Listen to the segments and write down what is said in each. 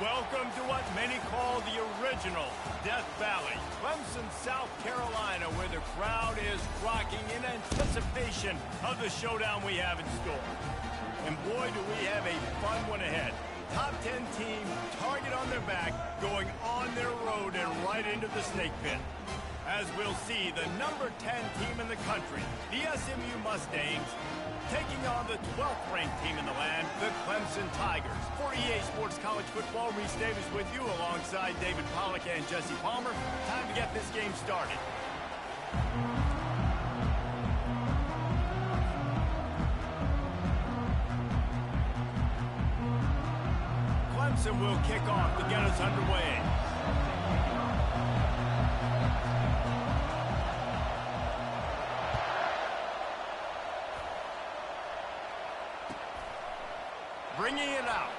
Welcome to what many call the original Death Valley, Clemson, South Carolina, where the crowd is rocking in anticipation of the showdown we have in store. And boy, do we have a fun one ahead. Top 10 team, target on their back, going on their road and right into the snake pit. As we'll see, the number 10 team in the country, the SMU Mustangs, taking on the 12th ranked team in the land, the Clemson Tigers. For EA Sports College Football, Reese Davis with you alongside David Pollack and Jesse Palmer. Time to get this game started. Clemson will kick off to get us underway. Bringing it out.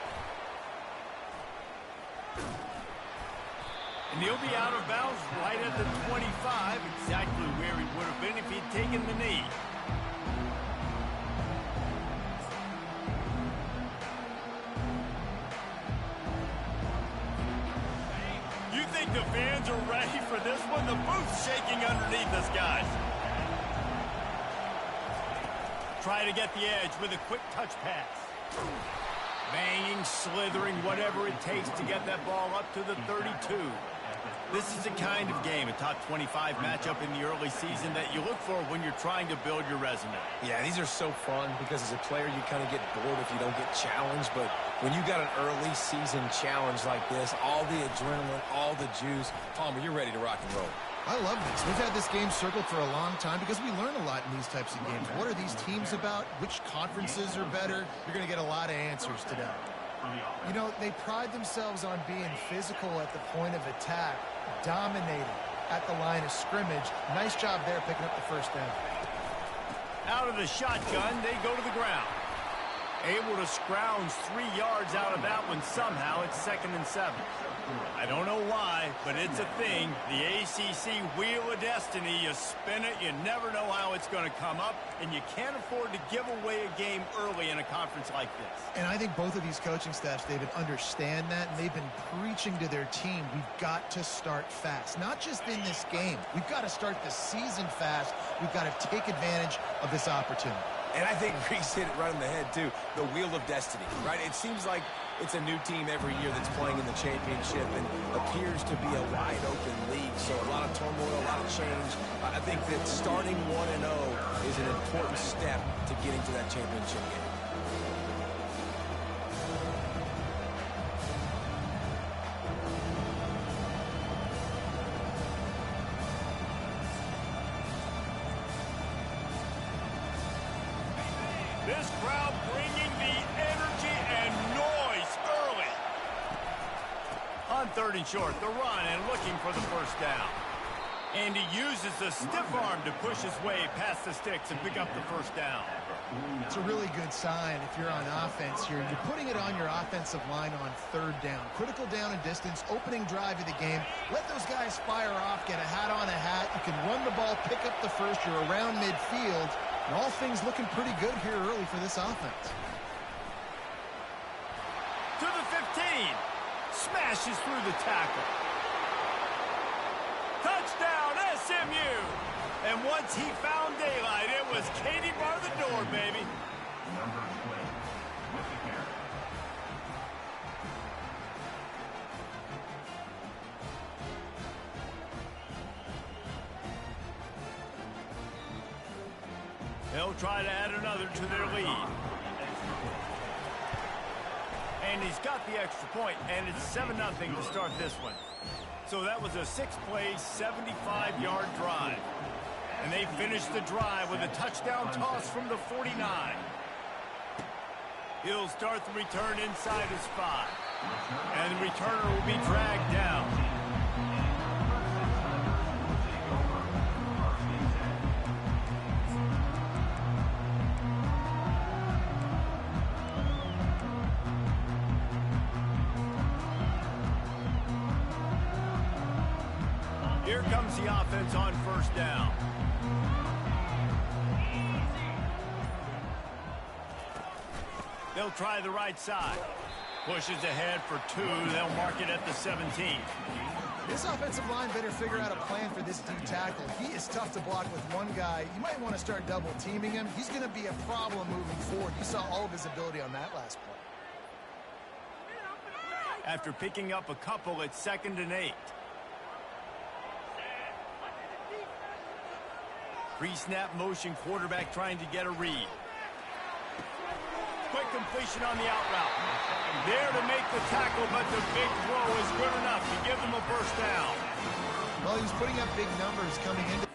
And he'll be out of bounds right at the 25, exactly where he would have been if he'd taken the knee. You think the fans are ready for this one? The booth's shaking underneath us, guys. Try to get the edge with a quick touch pass. Banging, slithering, whatever it takes to get that ball up to the 32. This is the kind of game, a top 25 matchup in the early season that you look for when you're trying to build your resume. Yeah, these are so fun because as a player, you kind of get bored if you don't get challenged. But when you got an early season challenge like this, all the adrenaline, all the juice, Palmer, you're ready to rock and roll. I love this. We've had this game circled for a long time because we learn a lot in these types of games. What are these teams about? Which conferences are better? You're going to get a lot of answers today. You know, they pride themselves on being physical at the point of attack, dominating at the line of scrimmage. Nice job there picking up the first down. Out of the shotgun, they go to the ground. Able to scrounge 3 yards out of that one somehow. It's 2nd and 7. I don't know why, but it's a thing. The ACC Wheel of Destiny, you spin it, you never know how it's going to come up, and you can't afford to give away a game early in a conference like this. And I think both of these coaching staffs, David, understand that, and they've been preaching to their team, we've got to start fast. Not just in this game. We've got to start the season fast. We've got to take advantage of this opportunity. And I think Reese hit it right on the head, too. The Wheel of Destiny, right? It seems like it's a new team every year that's playing in the championship and appears to be a wide-open league. So a lot of turmoil, a lot of change. I think that starting 1-0 is an important step to getting to that championship game. This crowd bringing the energy and noise early. On 3rd and short, the run and looking for the first down. And he uses the stiff arm to push his way past the sticks and pick up the first down. It's a really good sign if you're on offense here. You're putting it on your offensive line on 3rd down. Critical down and distance, opening drive of the game. Let those guys fire off, get a hat on a hat. You can run the ball, pick up the first. You're around midfield. And all things looking pretty good here early for this offense. To the 15. Smashes through the tackle. Touchdown, SMU. And once he found daylight, it was Katie bar the door, baby. Number 20, with the carry. They'll try to add another to their lead. And he's got the extra point, and it's 7-0 to start this one. So that was a 6-play, 75-yard drive. And they finished the drive with a touchdown toss from the 49. He'll start the return inside his 5. And the returner will be dragged down. Here comes the offense on first down. They'll try the right side. Pushes ahead for 2. They'll mark it at the 17. This offensive line better figure out a plan for this D tackle. He is tough to block with one guy. You might want to start double teaming him. He's going to be a problem moving forward. You saw all of his ability on that last play. After picking up a couple, it's 2nd and 8. Pre-snap motion, quarterback trying to get a read. Quick completion on the out route. There to make the tackle, but the big throw is good enough to give them a first down. Well, he was putting up big numbers coming into.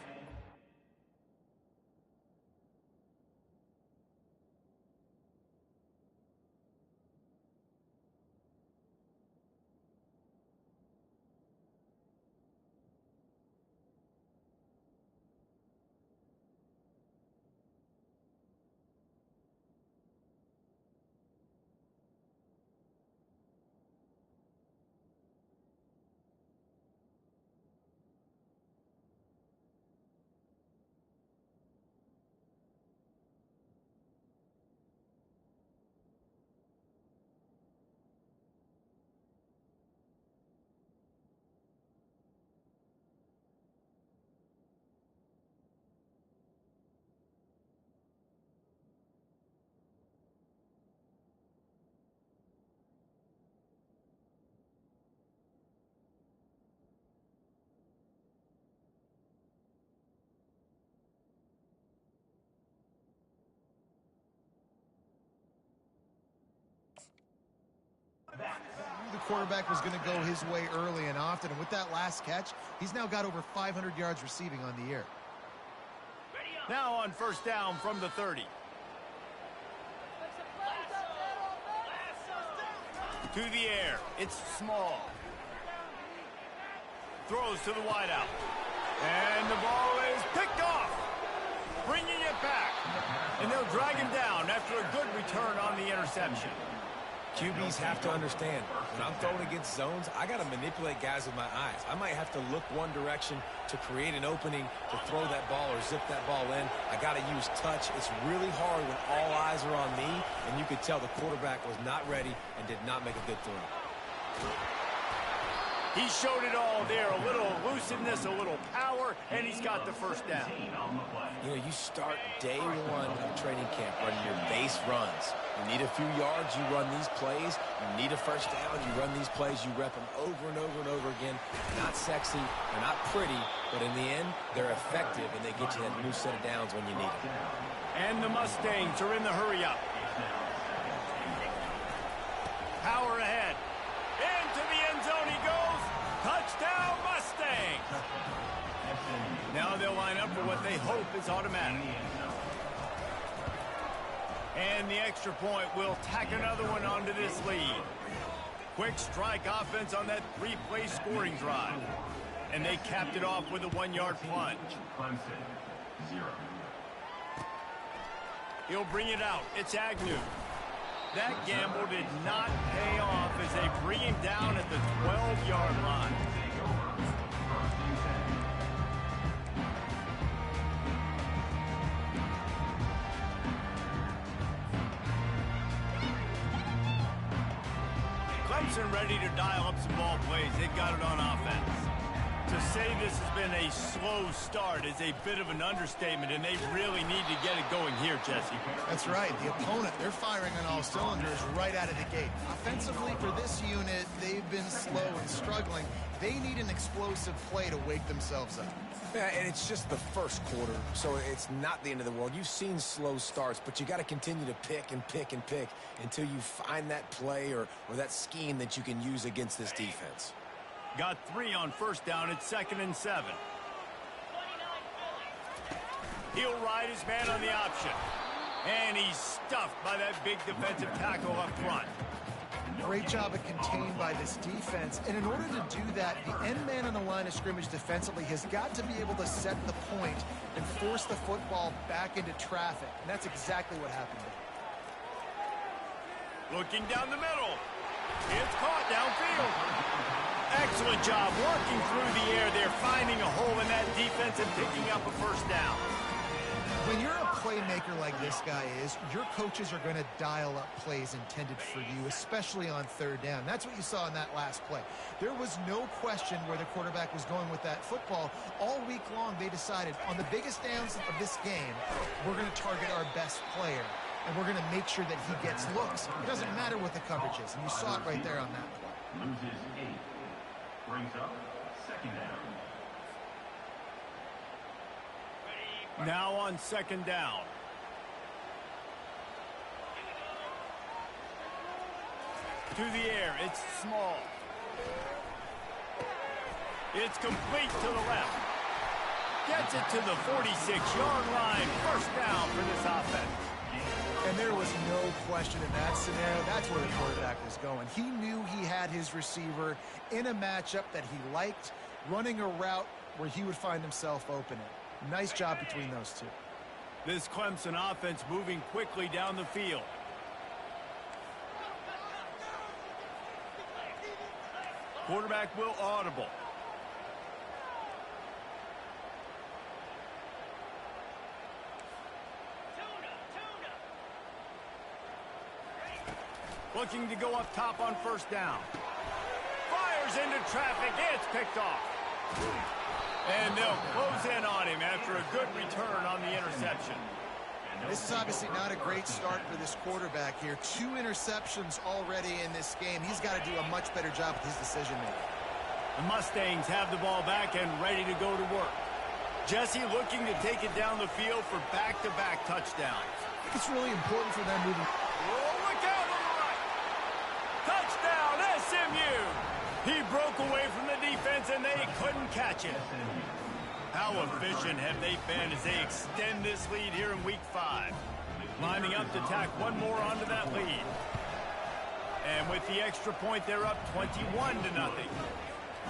The quarterback was going to go his way early and often, and with that last catch, he's now got over 500 yards receiving on the year. Now on first down from the 30. To the air. It's small. Throws to the wideout. And the ball is picked off. Bringing it back. And they'll drag him down after a good return on the interception. QBs have to understand, when I'm throwing against zones, I got to manipulate guys with my eyes. I might have to look one direction to create an opening to throw that ball or zip that ball in. I got to use touch. It's really hard when all eyes are on me, and you could tell the quarterback was not ready and did not make a good throw. He showed it all there. A little elusiveness, a little power, and he's got the first down. You know, you start day one of training camp running your base runs. You need a few yards, you run these plays. You need a first down, you run these plays. You rep them over and over and over again. Not sexy, they're not pretty, but in the end, they're effective, and they get you that new set of downs when you need them. And the Mustangs are in the hurry-up. Power ahead. Into the end zone he goes. Touchdown, Mustang! Now they'll line up for what they hope is automatic. And the extra point will tack another one onto this lead. Quick strike offense on that 3-play scoring drive. And they capped it off with a 1-yard plunge. He'll bring it out. It's Agnew. That gamble did not pay off as they bring him down at the 12-yard line. Clemson ready to dial up some ball plays. They got it on offense. To say this has been a slow start is a bit of an understatement, and they really need to get it going here, Jesse. That's right. The opponent, they're firing on all cylinders right out of the gate. Offensively, for this unit, they've been slow and struggling. They need an explosive play to wake themselves up. Yeah, and it's just the first quarter, so it's not the end of the world. You've seen slow starts, but you got to continue to pick and pick and pick until you find that play or that scheme that you can use against this defense. Got 3 on first down. It's 2nd and 7. He'll ride his man on the option. And he's stuffed by that big defensive tackle up front. Great job of contained by this defense. And in order to do that, the end man on the line of scrimmage defensively has got to be able to set the point and force the football back into traffic. And that's exactly what happened there. Looking down the middle. It's caught downfield. Excellent job working through the air there, finding a hole in that defense and picking up a first down. When you're a playmaker like this guy is, your coaches are going to dial up plays intended for you, especially on third down. That's what you saw in that last play. There was no question where the quarterback was going with that football. All week long, they decided on the biggest downs of this game, we're going to target our best player, and we're going to make sure that he gets looks. It doesn't matter what the coverage is, and you saw it right there on that play. Loses 8. Brings up second down. Now on second down. To the air, it's small. It's complete to the left. Gets it to the 46-yard line. First down for this offense. And there was no question in that scenario. That's where the quarterback was going. He knew he had his receiver in a matchup that he liked, running a route where he would find himself opening. Nice job between those two. This Clemson offense moving quickly down the field. Quarterback will audible. Looking to go up top on first down. Fires into traffic. It's picked off. And they'll close in on him after a good return on the interception. This is obviously not a great start for this quarterback here. 2 interceptions already in this game. He's got to do a much better job with his decision-making. The Mustangs have the ball back and ready to go to work. Jesse looking to take it down the field for back-to-back touchdowns. I think it's really important for them moving. Oh, look out on the right. Touchdown, SMU. He broke away from the defense, and they couldn't catch it. How efficient have they been as they extend this lead here in Week 5? Lining up to tack one more onto that lead. And with the extra point, they're up 21-0.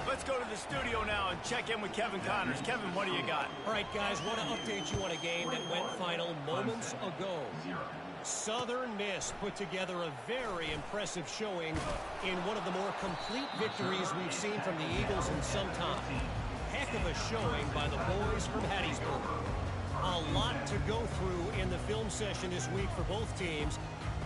Let's go to the studio now and check in with Kevin Connors. Kevin, what do you got? All right, guys, want to update you on a game that went final moments ago. Southern Miss put together a very impressive showing in one of the more complete victories we've seen from the Eagles in some time. Heck of a showing by the boys from Hattiesburg. A lot to go through in the film session this week for both teams,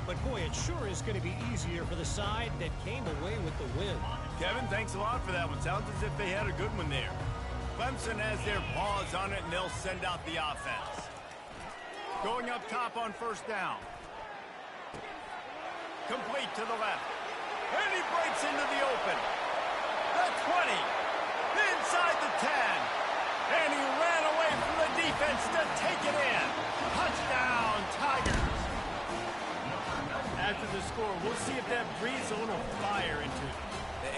but boy, it sure is going to be easier for the side that came away with the win. Kevin, thanks a lot for that one. Sounds as if they had a good one there. Clemson has their paws on it, and they'll send out the offense. Going up top on first down. Complete to the left. And he breaks into the open. The 20. Inside the 10. And he ran away from the defense to take it in. Touchdown, Tigers. After the score, we'll see if that breathes a little fire into it.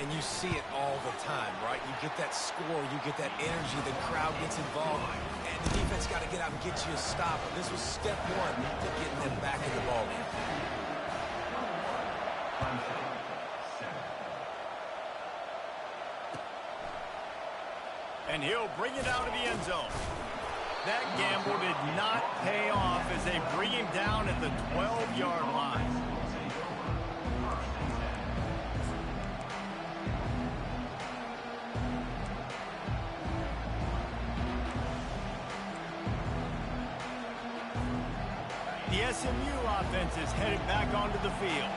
And you see it all the time, right? You get that score, you get that energy, the crowd gets involved, and the defense got to get out and get you a stop. And this was step one to getting them back in the ballgame. And he'll bring it out of the end zone. That gamble did not pay off as they bring him down at the 12-yard line. The SMU offense is headed back onto the field.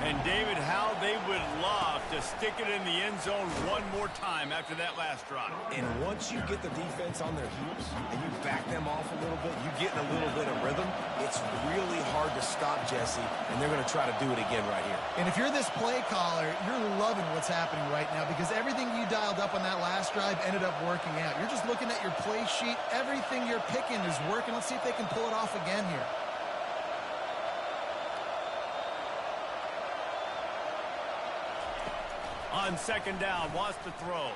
And, David, how they would love to stick it in the end zone one more time after that last drive. And once you get the defense on their heels and you back them off a little bit, you get in a little bit of rhythm, it's really hard to stop, Jesse, and they're going to try to do it again right here. And if you're this play caller, you're loving what's happening right now because everything you dialed up on that last drive ended up working out. You're just looking at your play sheet. Everything you're picking is working. Let's see if they can pull it off again here. On second down, wants to throw.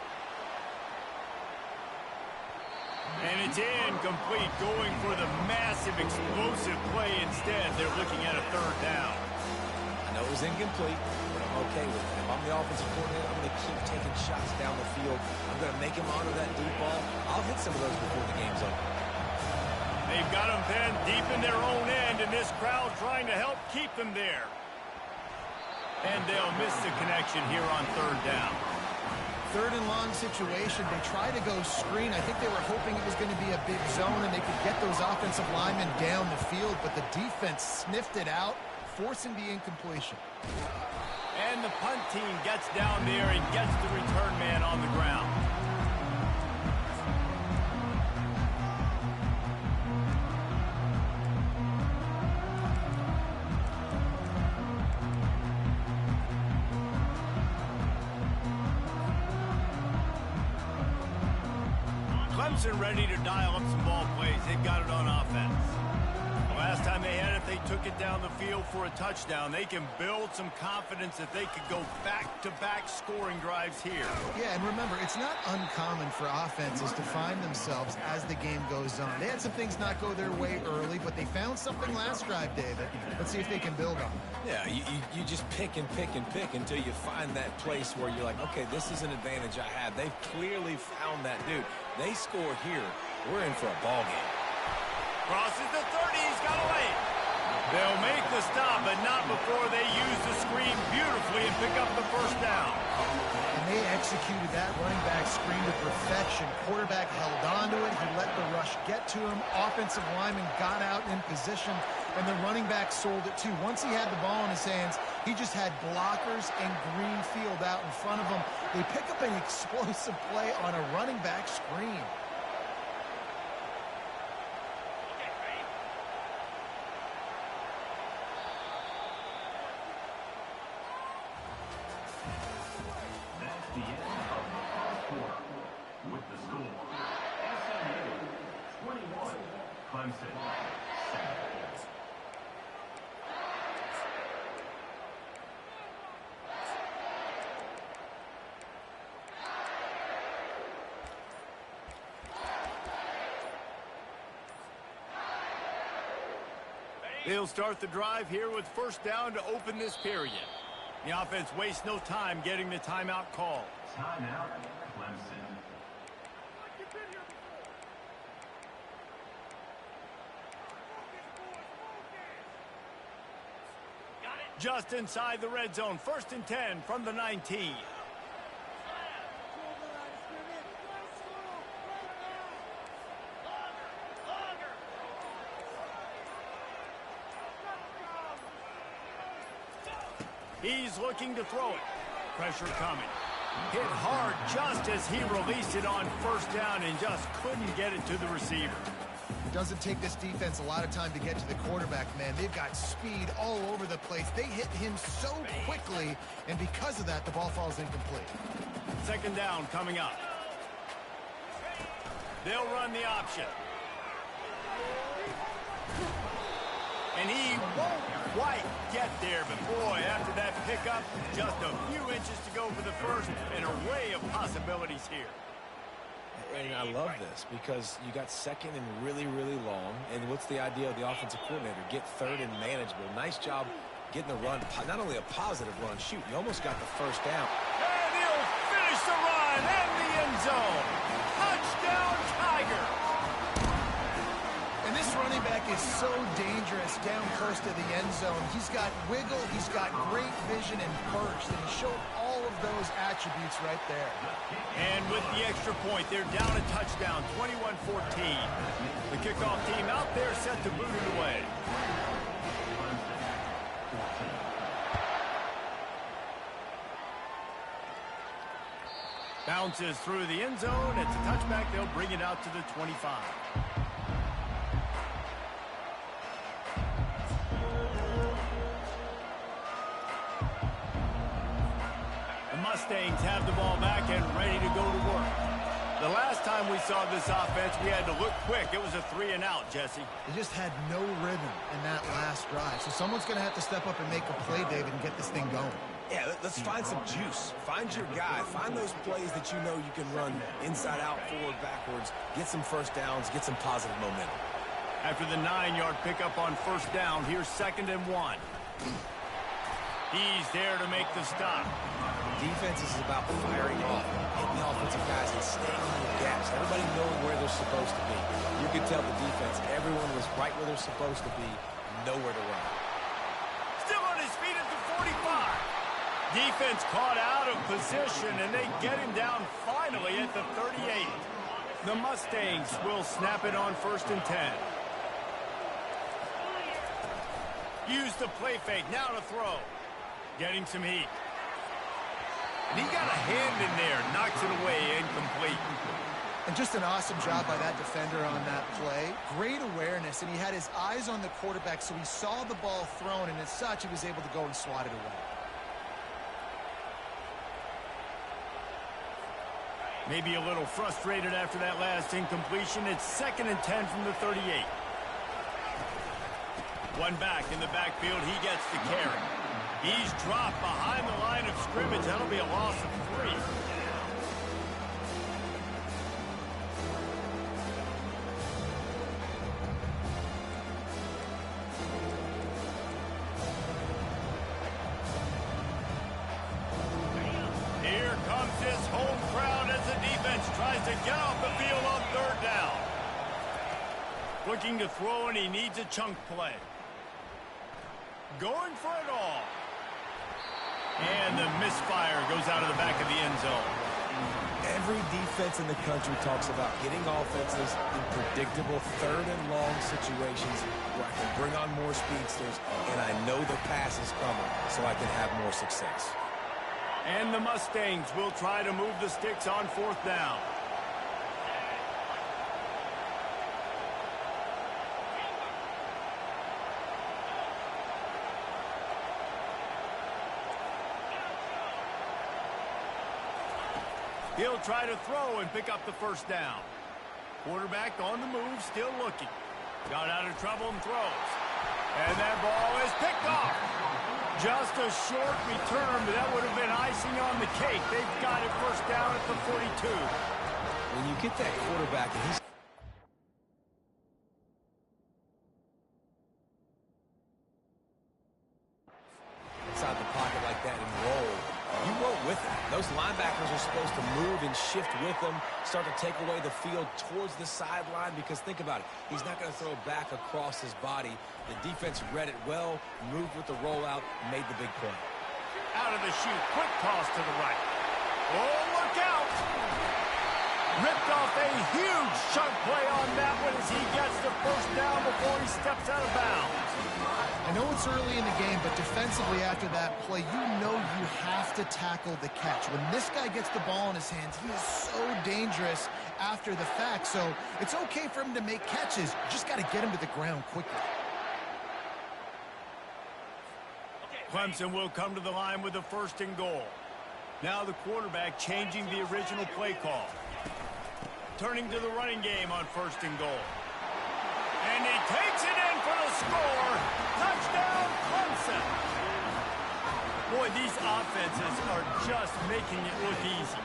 And it's incomplete, going for the massive, explosive play instead. They're looking at a third down. I know it was incomplete, but I'm okay with it. If I'm the offensive coordinator, I'm going to keep taking shots down the field. I'm going to make him honor that deep ball. I'll hit some of those before the game's over. They've got them pinned deep in their own end, and this crowd trying to help keep them there. And they'll miss the connection here on third down. Third and long situation. They try to go screen. I think they were hoping it was going to be a big zone and they could get those offensive linemen down the field, but the defense sniffed it out, forcing the incompletion. And the punt team gets down there and gets the return man on the ground. Clemson ready to dial up some ball plays. They've got it on offense. The last time they had it, they took it down the field for a touchdown. They can build some confidence that they could go back-to-back scoring drives here. Yeah, and remember, it's not uncommon for offenses to find themselves as the game goes on. They had some things not go their way early, but they found something last drive, David. Let's see if they can build on it. Yeah, you just pick and pick and pick until you find that place where you're like, okay, this is an advantage I have. They've clearly found that, dude. They score here, we're in for a ball game. Crosses the 30, he's got away. They'll make the stop, but not before they use the screen beautifully and pick up the first down. And they executed that running back screen to perfection. Quarterback held on to it. He let the rush get to him. Offensive lineman got out in position, and the running back sold it too. Once he had the ball in his hands, he just had blockers and green field out in front of him. They pick up an explosive play on a running back screen. The end of the first quarter with the score SMU 21, Clemson 7. They'll start the drive here with first down to open this period. The offense wastes no time getting the timeout call. Timeout, Clemson. Just inside the red zone. First and 10 from the 19. He's looking to throw it. Pressure coming. Hit hard just as he released it on first down and just couldn't get it to the receiver. It doesn't take this defense a lot of time to get to the quarterback, man. They've got speed all over the place. They hit him so quickly, and because of that, the ball falls incomplete. Second down coming up. They'll run the option. And he won't quite get there, but boy, after that pickup, just a few inches to go for the first. An array of possibilities here. And I love this because you got second and really, really long. And what's the idea of the offensive coordinator? Get third and manageable. Nice job getting the run, not only a positive run, shoot, you almost got the first down. And he'll finish the run and the end zone. Touchdown, Tiger. And this running back is so dangerous down close to the end zone. He's got wiggle, he's got great vision and burst, and he showed all of those attributes right there. And with the extra point, they're down a touchdown, 21-14. The kickoff team out there set to boot it away. Bounces through the end zone. It's a touchback. They'll bring it out to the 25. Mustangs have the ball back and ready to go to work. The last time we saw this offense, we had to look quick. It was a 3-and-out, Jesse. They just had no rhythm in that last drive. So someone's going to have to step up and make a play, David, and get this thing going. Yeah, let's find some juice. Find your guy. Find those plays that you know you can run inside out, forward, backwards. Get some first downs. Get some positive momentum. After the 9-yard pickup on first down, here's 2nd and 1. He's there to make the stop. Defense is about firing off, hitting the offensive guys and staying in the gaps. Everybody knowing where they're supposed to be. You could tell the defense, everyone was right where they're supposed to be, nowhere to run. Still on his feet at the 45. Defense caught out of position, and they get him down finally at the 38. The Mustangs will snap it on 1st and 10. Use the play fake, now to throw. Getting some heat. And he got a hand in there, knocks it away, incomplete. And just an awesome job by that defender on that play. Great awareness, and he had his eyes on the quarterback, so he saw the ball thrown, and as such, he was able to go and swat it away. Maybe a little frustrated after that last incompletion. It's 2nd and 10 from the 38. One back in the backfield. He gets the carry. He's dropped behind the line of scrimmage. That'll be a loss of 3. Here comes his home crowd as the defense tries to get off the field on 3rd down. Looking to throw, and he needs a chunk play. Going for it all. And the misfire goes out of the back of the end zone. Every defense in the country talks about getting offenses in predictable 3rd and long situations where I can bring on more speedsters and I know the pass is coming so I can have more success. And the Mustangs will try to move the sticks on 4th down. He'll try to throw and pick up the 1st down. Quarterback on the move, still looking. Got out of trouble and throws. And that ball is picked off. Just a short return, but that would have been icing on the cake. They've got it 1st down at the 42. When you get that quarterback and he's inside the pocket like that and roll, you roll with it. Those linebackers are supposed to move and shift with them, start to take away the field towards the sideline, because think about it. He's not going to throw back across his body. The defense read it well, moved with the rollout, made the big play. Out of the chute, quick toss to the right. Oh, look out! Ripped off a huge chunk play on that one as he gets the 1st down before he steps out of bounds. I know it's early in the game, but defensively after that play, you know you have to tackle the catch. When this guy gets the ball in his hands, he is so dangerous after the fact. So it's okay for him to make catches. You just got to get him to the ground quickly. Clemson will come to the line with the 1st and goal. Now the quarterback changing the original play call. Turning to the running game on 1st and goal. And he takes it in for the score. Touchdown, Clemson. Boy, these offenses are just making it look easy.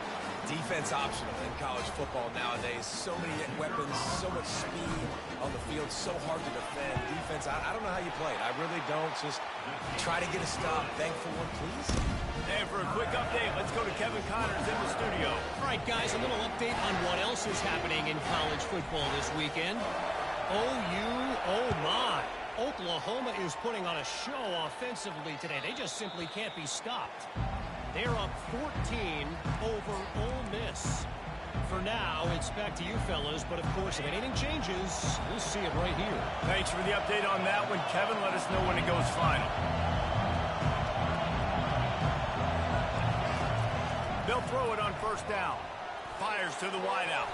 Defense optional in college football nowadays. So many weapons, so much speed on the field, so hard to defend. Defense, I don't know how you play it. I really don't. Just try to get a stop. Thank for one, please. And for a quick update, let's go to Kevin Connors in the studio. All right, guys, a little update on what else is happening in college football this weekend. Oh my. Oklahoma is putting on a show offensively today. They just simply can't be stopped. They're up 14 over Ole Miss. For now, it's back to you fellas, but of course, if anything changes, we'll see it right here. Thanks for the update on that one, Kevin. Let us know when it goes final. They'll throw it on 1st down. Fires to the wideout.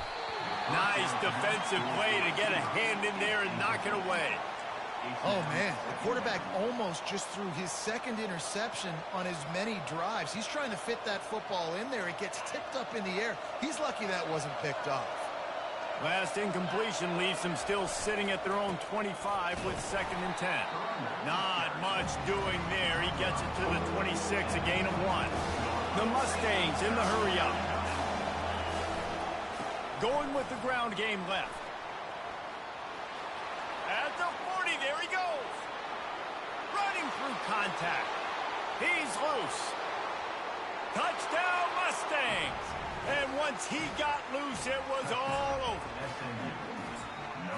Nice defensive play to get a hand in there and knock it away. Oh, man, the quarterback almost just threw his 2nd interception on as many drives. He's trying to fit that football in there. It gets tipped up in the air. He's lucky that wasn't picked off. Last incompletion leaves them still sitting at their own 25 with 2nd and 10. Not much doing there. He gets it to the 26, a gain of 1. The Mustangs in the hurry-up. Going with the ground game left. At the 40, there he goes. Running through contact. He's loose. Touchdown, Mustangs. And once he got loose, it was all over.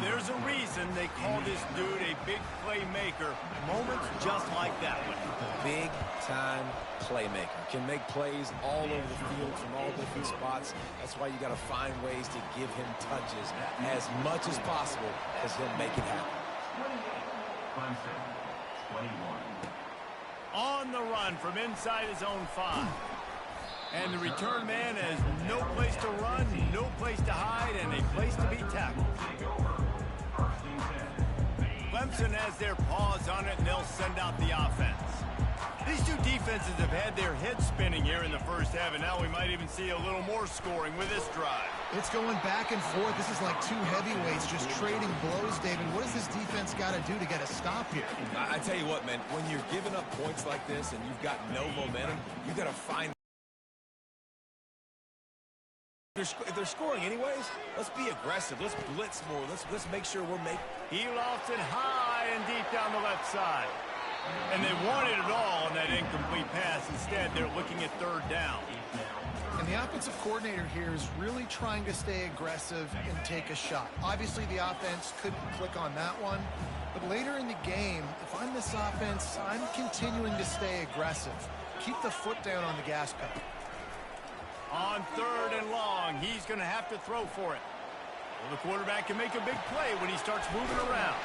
There's a reason they call this dude a big playmaker. Moments just like that one. Big-time playmaker, can make plays all over the field from all different spots. That's why you got to find ways to give him touches as much as possible, because he'll make it happen. 28, 21. On the run from inside his own 5. And the return man has no place to run, no place to hide, and a place to be tackled. Clemson has their paws on it, and they'll send out the offense. These two defenses have had their heads spinning here in the first half, and now we might even see a little more scoring with this drive. It's going back and forth. This is like two heavyweights just trading blows, David. What does this defense got to do to get a stop here? I tell you what, man, when you're giving up points like this and you've got no momentum, you got to find. If they're scoring anyways, let's be aggressive. Let's blitz more. Let's make sure we're making. He lofts it high and deep down the left side. And they wanted it all on that incomplete pass. Instead, they're looking at third down. And the offensive coordinator here is really trying to stay aggressive and take a shot. Obviously, the offense couldn't click on that one. But later in the game, if I'm this offense, I'm continuing to stay aggressive. Keep the foot down on the gas pedal. On third and long, he's going to have to throw for it. Well, the quarterback can make a big play when he starts moving around.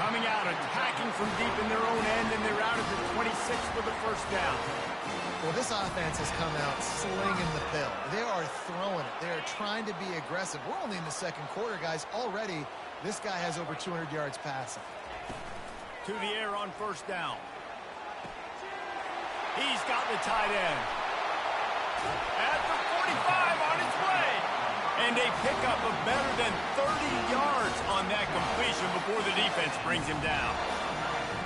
Coming out, attacking from deep in their own end, and they're out at the 26 for the first down. Well, this offense has come out slinging the pill. They are throwing it. They are trying to be aggressive. We're only in the second quarter, guys. Already, this guy has over 200 yards passing. To the air on first down. He's got the tight end. At the 45 on its way. And a pickup of better than 30 yards on that completion before the defense brings him down.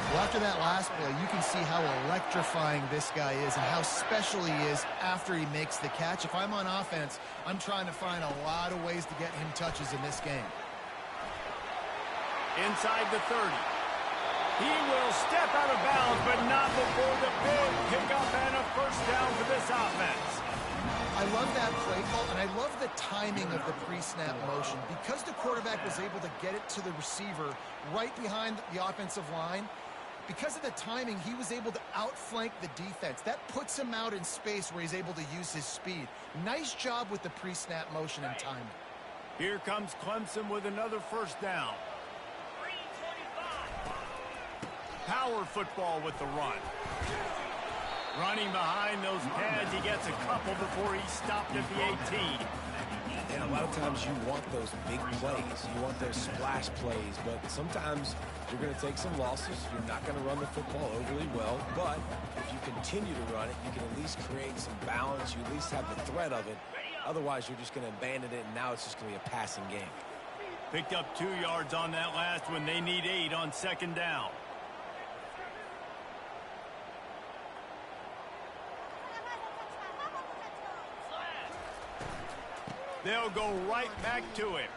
Well, after that last play, you can see how electrifying this guy is and how special he is after he makes the catch. If I'm on offense, I'm trying to find a lot of ways to get him touches in this game. Inside the 30. He will step out of bounds, but not before the big pickup and a first down for this offense. I love that play call, and I love the timing of the pre-snap motion. Because the quarterback was able to get it to the receiver right behind the offensive line, because of the timing, he was able to outflank the defense. That puts him out in space where he's able to use his speed. Nice job with the pre-snap motion and timing. Here comes Clemson with another first down. Power football with the run. Running behind those pads, he gets a couple before he's stopped at the 18. And a lot of times you want those big plays. You want those splash plays, but sometimes you're going to take some losses. You're not going to run the football overly well, but if you continue to run it, you can at least create some balance. You at least have the threat of it. Otherwise, you're just going to abandon it, and now it's just going to be a passing game. Picked up 2 yards on that last one. They need 8 on second down. They'll go right back to him.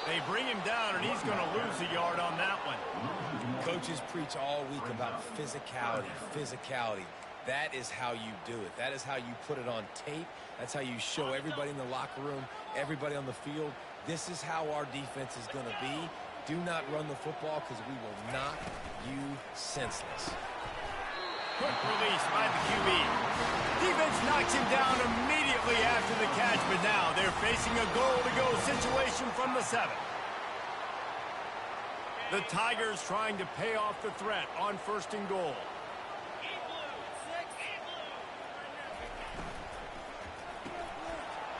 They bring him down, and he's going to lose a yard on that one. Coaches preach all week about physicality, physicality. That is how you do it. That is how you put it on tape. That's how you show everybody in the locker room, everybody on the field. This is how our defense is going to be. Do not run the football because we will knock you senseless. Quick release by the QB. Defense knocks him down immediately after the catch, but now they're facing a goal-to-go situation from the 7. The Tigers trying to pay off the threat on first and goal.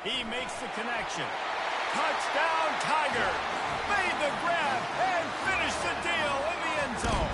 He makes the connection. Touchdown, Tigers! Made the grab and finished the deal in the end zone.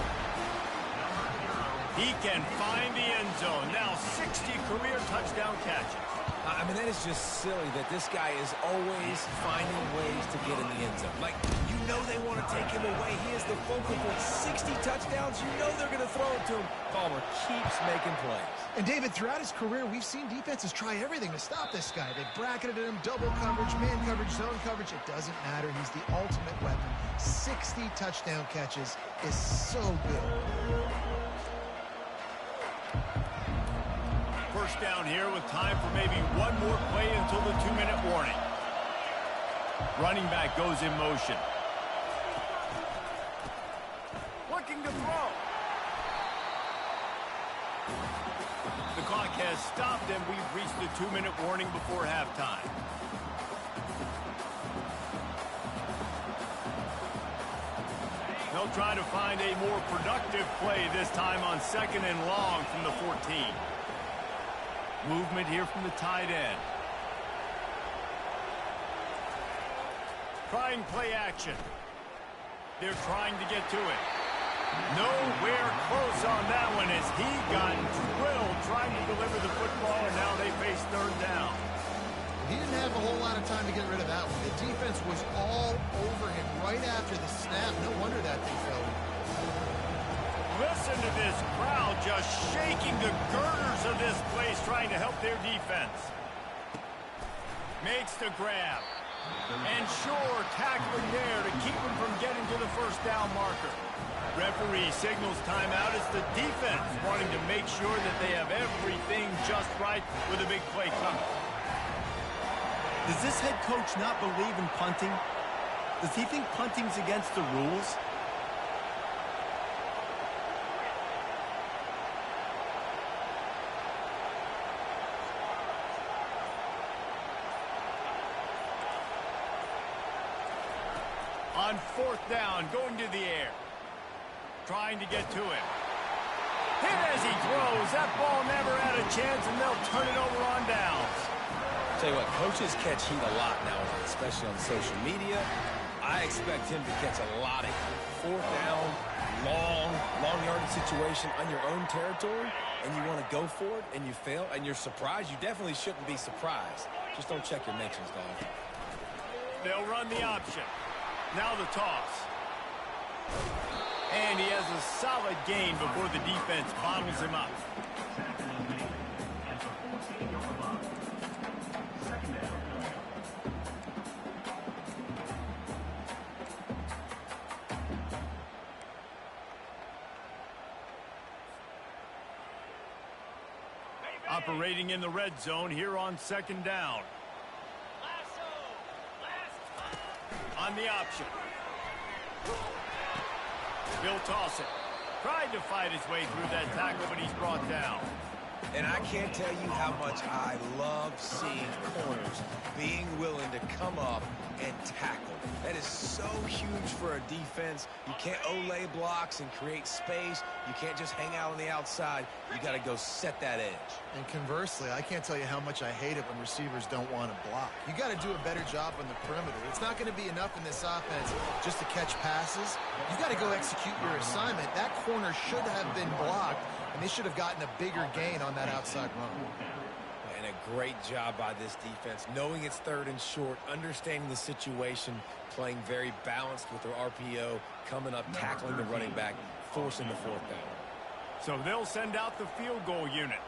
He can find the end zone. Now 60 career touchdown catches. I mean, that is just silly that this guy is always finding ways to get in the end zone. Like, you know they want to take him away. He is the focal point. 60 touchdowns, you know they're going to throw it to him. Palmer keeps making plays. And, David, throughout his career, we've seen defenses try everything to stop this guy. They've bracketed him, double coverage, man coverage, zone coverage. It doesn't matter. He's the ultimate weapon. 60 touchdown catches is so good. First down here with time for maybe one more play until the 2-minute warning. Running back goes in motion. Looking to throw. The clock has stopped, and we've reached the 2-minute warning before halftime. They'll try to find a more productive play this time on 2nd and long from the 14. Movement here from the tight end. Trying play action. They're trying to get to it. Nowhere close on that one as he got drilled trying to deliver the football, and now they face 3rd down. He didn't have a whole lot of time to get rid of that one. The defense was all over him right after the snap. No wonder that thing fell. Listen to this crowd just shaking the girders of this place trying to help their defense. Makes the grab. And sure, tackling there to keep him from getting to the 1st down marker. Referee signals timeout as the defense wanting to make sure that they have everything just right with a big play coming. Does this head coach not believe in punting? Does he think punting's against the rules? On 4th down, going to the air. Trying to get to him. Hit as he throws. That ball never had a chance, and they'll turn it over on downs. Tell you what, coaches catch heat a lot nowadays, especially on social media. I expect him to catch a lot of heat. 4th down, long yardage situation on your own territory, and you want to go for it, and you fail, and you're surprised. You definitely shouldn't be surprised. Just don't check your mentions, dog. They'll run the option. Now the toss. And he has a solid gain before the defense bottles him up. Operating in the red zone here on 2nd down. On the option. He'll toss it. Tried to fight his way through that tackle, but he's brought down. And I can't tell you how much I love seeing corners being willing to come up and tackle. That is so huge for a defense. You can't olay blocks and create space. You can't just hang out on the outside. You got to go set that edge. And conversely, I can't tell you how much I hate it when receivers don't want to block. You got to do a better job on the perimeter. It's not going to be enough in this offense just to catch passes. You got to go execute your assignment. That corner should have been blocked, and they should have gotten a bigger gain on that outside run. And a great job by this defense, knowing it's 3rd and short, understanding the situation, playing very balanced with their RPO, coming up, tackling the running back, forcing the 4th down. So they'll send out the field goal unit.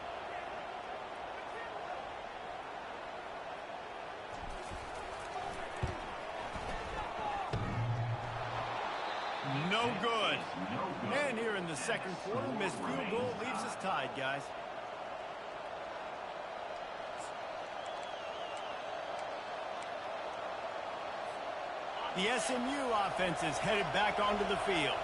No good. And here in the 2nd quarter, missed field goal leaves us tied, guys. The SMU offense is headed back onto the field.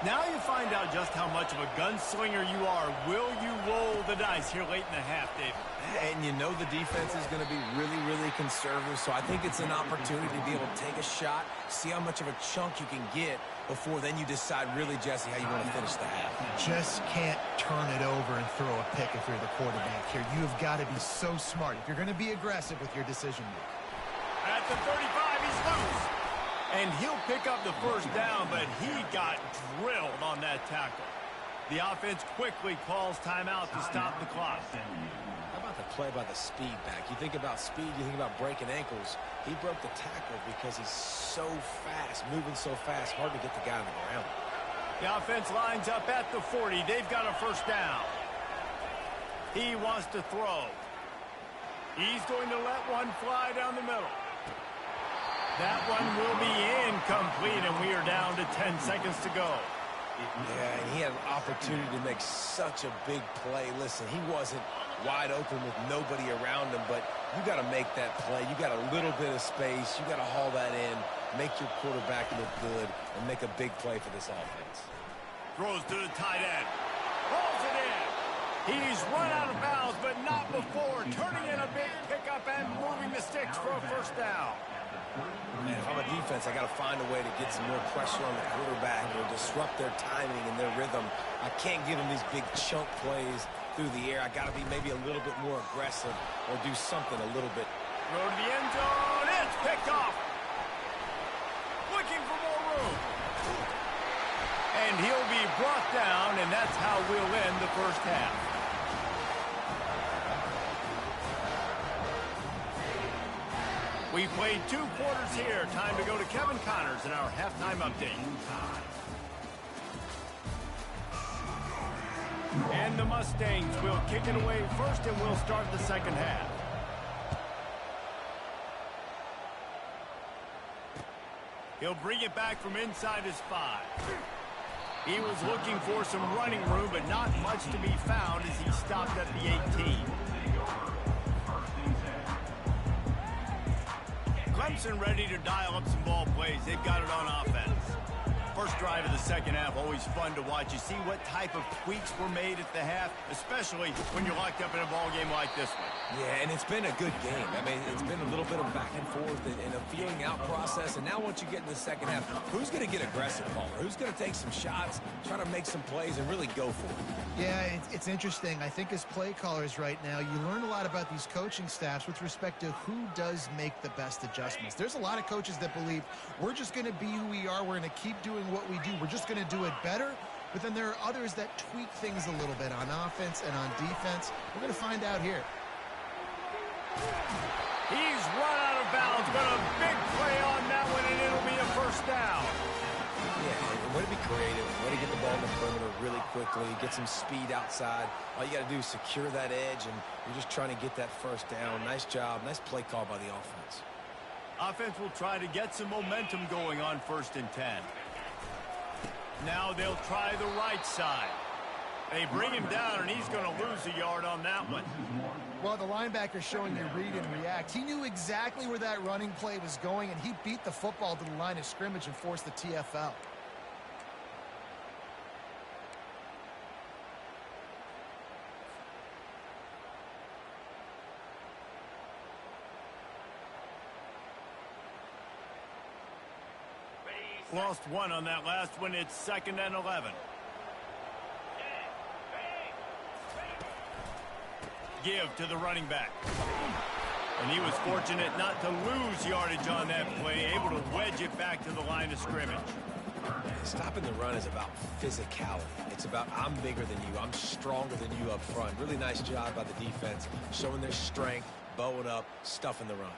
Now you find out just how much of a gunslinger you are. Will you roll the dice here late in the half, David? And you know the defense is going to be really, really conservative, so I think it's an opportunity to be able to take a shot, see how much of a chunk you can get before then you decide really, Jesse, how you want to finish the half. Just can't turn it over and throw a pick if you're the quarterback here. You've got to be so smart if you're going to be aggressive with your decision making. At the 35, he's loose. And he'll pick up the 1st down, but he got drilled on that tackle. The offense quickly calls timeout to stop the clock. How about the play by the speed back? You think about speed, you think about breaking ankles. He broke the tackle because he's so fast, moving so fast, hard to get the guy on the ground. The offense lines up at the 40. They've got a 1st down. He wants to throw. He's going to let one fly down the middle. That one will be incomplete, and we are down to 10 seconds to go. Yeah, and he had an opportunity to make such a big play. Listen, he wasn't wide open with nobody around him, but you got to make that play. You got a little bit of space. You got to haul that in, make your quarterback look good, and make a big play for this offense. Throws to the tight end. Rolls it in. He's run out of bounds but not before. Turning in a big pickup and moving the sticks for a first down. Man, if I'm a defense, I got to find a way to get some more pressure on the quarterback or disrupt their timing and their rhythm. I can't give them these big chunk plays through the air. I got to be maybe a little bit more aggressive or do something a little bit. Throw to the end zone. It's picked off. Looking for more room. And he'll be brought down, and that's how we'll end the first half. We played 2 quarters here. Time to go to Kevin Connors in our halftime update. And the Mustangs will kick it away first, and we'll start the second half. He'll bring it back from inside his 5. He was looking for some running room, but not much to be found as he stopped at the 18. Clemson ready to dial up some ball plays. They've got it on offense. First drive of the second half, always fun to watch. You see what type of tweaks were made at the half, especially when you're locked up in a ball game like this one. Yeah, and it's been a good game. I mean, it's been a little bit of back and forth and a feeling out process. And now once you get in the second half, who's going to get aggressive, Palmer? Who's going to take some shots, try to make some plays, and really go for it? Yeah, it's interesting. I think as play callers right now, you learn a lot about these coaching staffs with respect to who does make the best adjustments. There's a lot of coaches that believe we're just going to be who we are. We're going to keep doing what we do. We're just going to do it better. But then there are others that tweak things a little bit on offense and on defense. We're going to find out here. He's run out of bounds, but a big play on that one, and it'll be a first down. Yeah, way to be creative, way to get the ball in the perimeter really quickly, get some speed outside. All you got to do is secure that edge, and you're just trying to get that first down. Nice job, nice play call by the offense. Offense will try to get some momentum going on 1st and 10. Now they'll try the right side. They bring him down, and he's going to lose a yard on that one. Well, the linebacker's showing you read and react. He knew exactly where that running play was going, and he beat the football to the line of scrimmage and forced the TFL. Lost 1 on that last one. It's 2nd and 11. Give to the running back. And he was fortunate not to lose yardage on that play, able to wedge it back to the line of scrimmage. Stopping the run is about physicality. It's about I'm bigger than you, I'm stronger than you up front. Really nice job by the defense, showing their strength, bowing up, stuffing the run.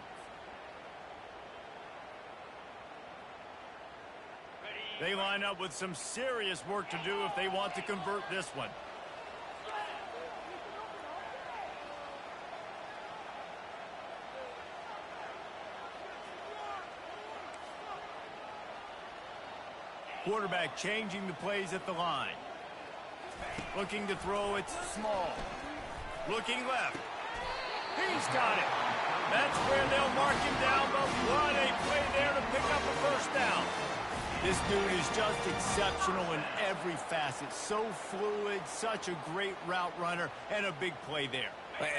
They line up with some serious work to do if they want to convert this one. Quarterback changing the plays at the line. Looking to throw, it's small. Looking left. He's got it. That's where they'll mark him down, but what a play there to pick up a first down. This dude is just exceptional in every facet. So fluid, such a great route runner, and a big play there.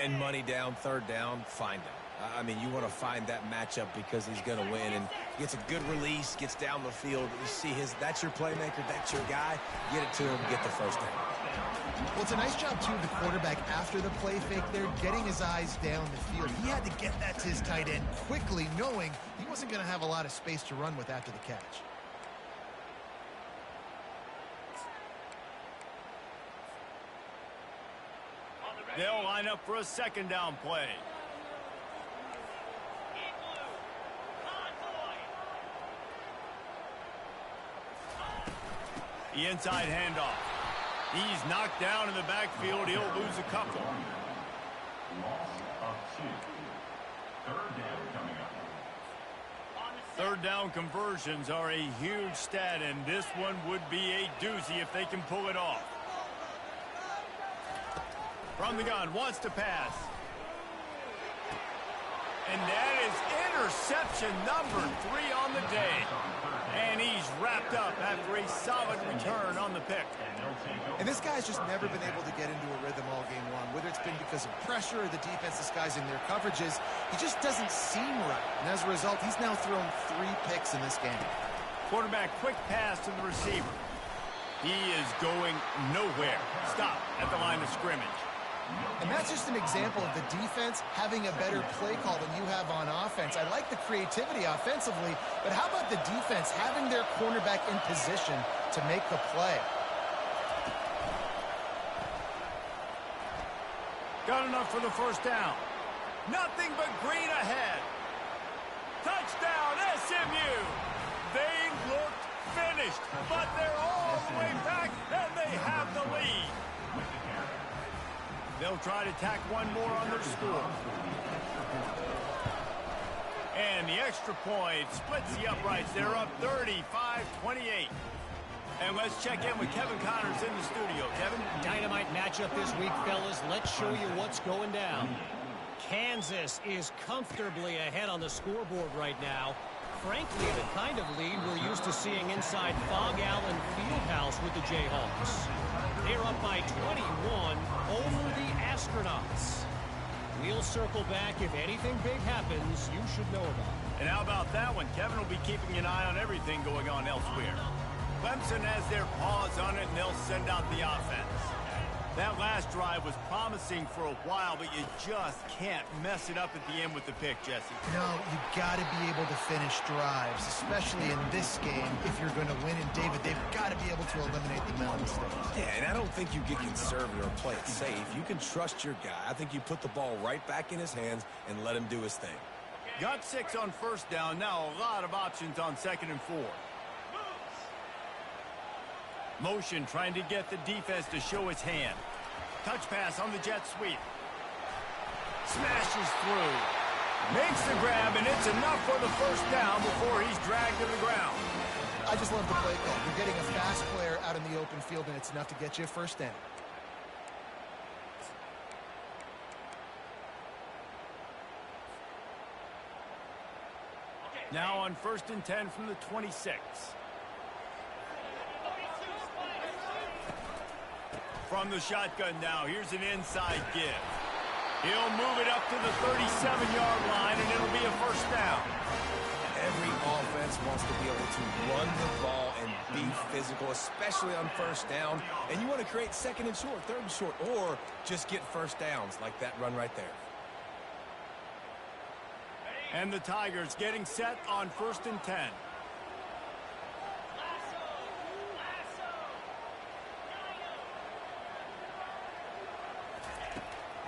And money down, 3rd down, find him. I mean, you want to find that matchup because he's going to win. And gets a good release, gets down the field. You see that's your playmaker, that's your guy. Get it to him, get the first down. Well, it's a nice job, too, of the quarterback after the play fake there, getting his eyes down the field. He had to get that to his tight end quickly, knowing he wasn't going to have a lot of space to run with after the catch. They'll line up for a 2nd down play. The inside handoff. He's knocked down in the backfield. He'll lose a couple. Loss of 2. 3rd down coming up. 3rd down conversions are a huge stat, and this one would be a doozy if they can pull it off. From the gun, wants to pass. And that is interception number 3 on the day. And he's wrapped up after a solid return on the pick. And this guy's just never been able to get into a rhythm all game long, whether it's been because of pressure or the defense disguising their coverages. He just doesn't seem right. And as a result, he's now thrown 3 picks in this game. Quarterback, quick pass to the receiver. He is going nowhere. Stop at the line of scrimmage. And that's just an example of the defense having a better play call than you have on offense. I like the creativity offensively, but how about the defense having their cornerback in position to make the play? Got enough for the first down. Nothing but green ahead. Touchdown, SMU. They looked finished, but they're all the way back, and they have the lead. They'll try to tack one more on their score. And the extra point splits the uprights. They're up 35-28. And let's check in with Kevin Connors in the studio. Kevin? Dynamite matchup this week, fellas. Let's show you what's going down. Kansas is comfortably ahead on the scoreboard right now. Frankly, the kind of lead we're used to seeing inside Fog Allen Fieldhouse with the Jayhawks. They're up by 21 over the Astronauts. We'll circle back. If anything big happens, you should know about it. And how about that one? Kevin will be keeping an eye on everything going on elsewhere. Clemson has their paws on it, and they'll send out the offense. That last drive was promising for a while, but you just can't mess it up at the end with the pick, Jesse. No, you got to be able to finish drives, especially in this game if you're going to win. And David, they've got to be able to eliminate the mental mistakes. Yeah, and I don't think you get conservative or play it safe. You can trust your guy. I think you put the ball right back in his hands and let him do his thing. Got 6 on first down. Now a lot of options on 2nd and 4. Motion trying to get the defense to show his hand. Touch pass on the jet sweep. Smashes through. Makes the grab, and it's enough for the first down before he's dragged to the ground. I just love the play call. You're getting a fast player out in the open field, and it's enough to get you a first down. Now on 1st and 10 from the 26. From the shotgun now, here's an inside give. He'll move it up to the 37-yard line, and it'll be a first down. Every offense wants to be able to run the ball and be physical, especially on first down. And you want to create 2nd and short, 3rd and short, or just get first downs like that run right there. And the Tigers getting set on 1st and 10.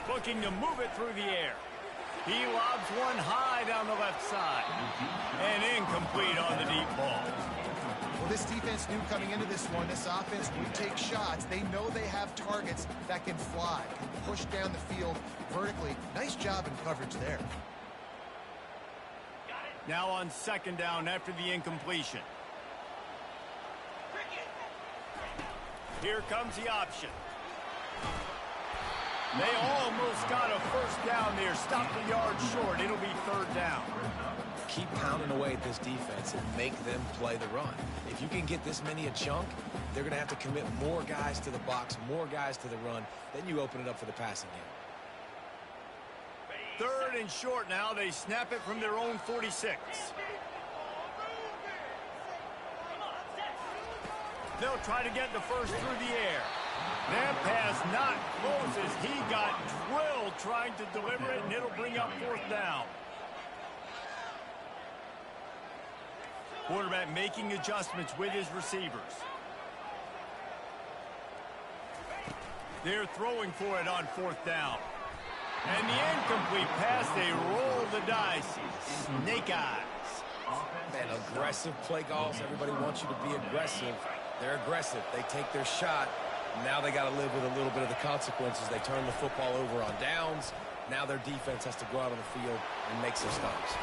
Looking to move it through the air. He lobs one high down the left side. And incomplete on the deep ball. Well, this defense knew coming into this one, this offense would take shots. They know they have targets that can fly, can push down the field vertically. Nice job in coverage there. Now on 2nd down after the incompletion. Here comes the option. They almost got a first down there. Stopped a yard short. It'll be 3rd down. Keep pounding away at this defense and make them play the run. If you can get this many a chunk, they're going to have to commit more guys to the box, more guys to the run. Then you open it up for the passing game. 3rd and short now. They snap it from their own 46. They'll try to get the first through the air. That pass not close as he got drilled trying to deliver it, and it'll bring up 4th down. Quarterback making adjustments with his receivers. They're throwing for it on 4th down. And the incomplete pass, they roll the dice. Snake eyes. Man, aggressive play calls. Everybody wants you to be aggressive. They're aggressive. They take their shot. Now they got to live with a little bit of the consequences. They turn the football over on downs. Now their defense has to go out on the field and make some stops.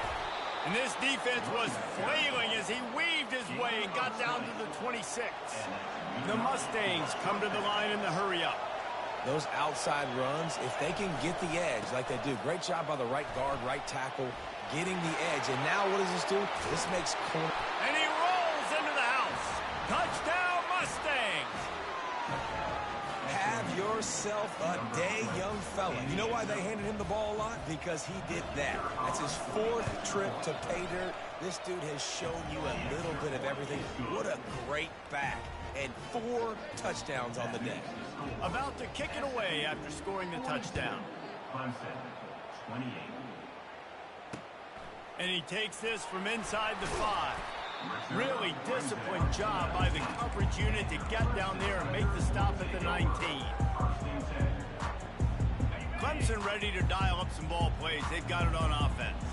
And this defense was flailing as he weaved his way and got down to the 26. The Mustangs come to the line in the hurry-up. Those outside runs, if they can get the edge like they do, great job by the right guard, right tackle, getting the edge. And now what does this do? This makes corner. And he rolls into the house. Touchdown, Mustangs. Have yourself A day young fella. You know why they handed him the ball a lot? Because he did that. That's his 4th trip to pay dirt. This dude has shown you a little bit of everything. What a great back. And 4 touchdowns on the day. About to kick it away after scoring the touchdown. Clemson, 28. And he takes this from inside the 5. Really disciplined job by the coverage unit to get down there and make the stop at the 19. Clemson ready to dial up some ball plays. They've got it on offense.